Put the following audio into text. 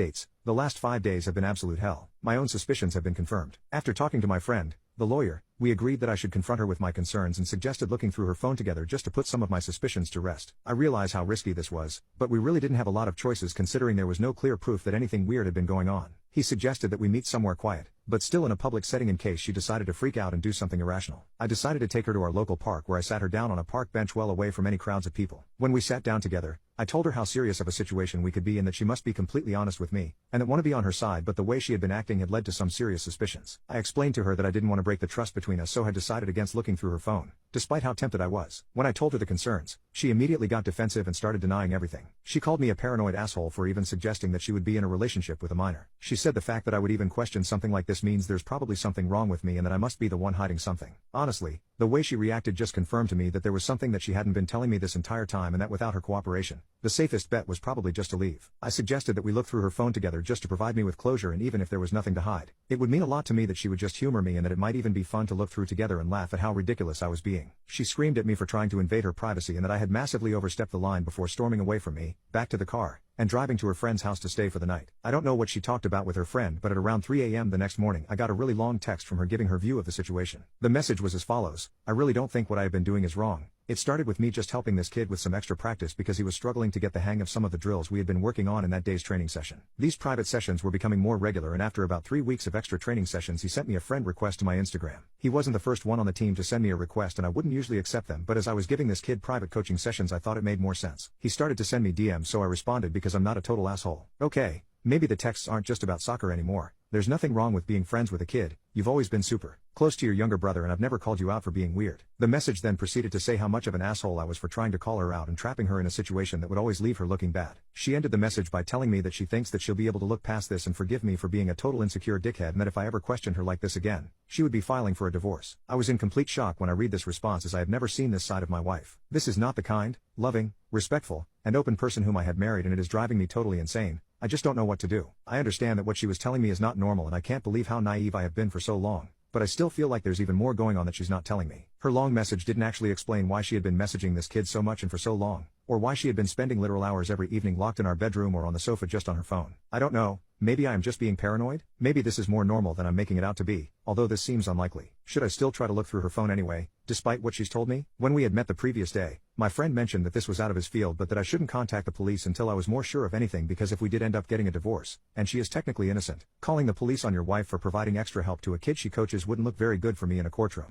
Updates: the last 5 days have been absolute hell. My own suspicions have been confirmed. After talking to my friend, the lawyer, we agreed that I should confront her with my concerns and suggested looking through her phone together just to put some of my suspicions to rest. I realize how risky this was, but we really didn't have a lot of choices considering there was no clear proof that anything weird had been going on. He suggested that we meet somewhere quiet, but still in a public setting in case she decided to freak out and do something irrational. I decided to take her to our local park where I sat her down on a park bench well away from any crowds of people. When we sat down together, I told her how serious of a situation we could be and that she must be completely honest with me, and that want to be on her side, but the way she had been acting had led to some serious suspicions. I explained to her that I didn't want to break the trust between us, so had decided against looking through her phone, despite how tempted I was. When I told her the concerns, she immediately got defensive and started denying everything. She called me a paranoid asshole for even suggesting that she would be in a relationship with a minor. She said the fact that I would even question something like this means there's probably something wrong with me and that I must be the one hiding something. Honestly, the way she reacted just confirmed to me that there was something that she hadn't been telling me this entire time, and that without her cooperation, the safest bet was probably just to leave. I suggested that we look through her phone together just to provide me with closure, and even if there was nothing to hide, it would mean a lot to me that she would just humor me and that it might even be fun to look through together and laugh at how ridiculous I was being. She screamed at me for trying to invade her privacy and that I had massively overstepped the line before storming away from me, back to the car, and driving to her friend's house to stay for the night. I don't know what she talked about with her friend, but at around 3 a.m. the next morning I got a really long text from her giving her view of the situation. The message was as follows: I really don't think what I have been doing is wrong. It started with me just helping this kid with some extra practice because he was struggling to get the hang of some of the drills we had been working on in that day's training session. These private sessions were becoming more regular, and after about 3 weeks of extra training sessions he sent me a friend request to my Instagram. He wasn't the first one on the team to send me a request, and I wouldn't usually accept them, but as I was giving this kid private coaching sessions I thought it made more sense. He started to send me DMs, so I responded because I'm not a total asshole. Okay, maybe the texts aren't just about soccer anymore. There's nothing wrong with being friends with a kid. You've always been super close to your younger brother and I've never called you out for being weird. The message then proceeded to say how much of an asshole I was for trying to call her out and trapping her in a situation that would always leave her looking bad. She ended the message by telling me that she thinks that she'll be able to look past this and forgive me for being a total insecure dickhead, and that if I ever questioned her like this again, she would be filing for a divorce. I was in complete shock when I read this response, as I have never seen this side of my wife. This is not the kind, loving, respectful, and open person whom I had married, and it is driving me totally insane. I just don't know what to do. I understand that what she was telling me is not normal, and I can't believe how naive I have been for so long, but I still feel like there's even more going on that she's not telling me. Her long message didn't actually explain why she had been messaging this kid so much and for so long, or why she had been spending literal hours every evening locked in our bedroom or on the sofa just on her phone. I don't know. Maybe I am just being paranoid? Maybe this is more normal than I'm making it out to be, although this seems unlikely. Should I still try to look through her phone anyway, despite what she's told me? When we had met the previous day, my friend mentioned that this was out of his field, but that I shouldn't contact the police until I was more sure of anything, because if we did end up getting a divorce, and she is technically innocent, calling the police on your wife for providing extra help to a kid she coaches wouldn't look very good for me in a courtroom.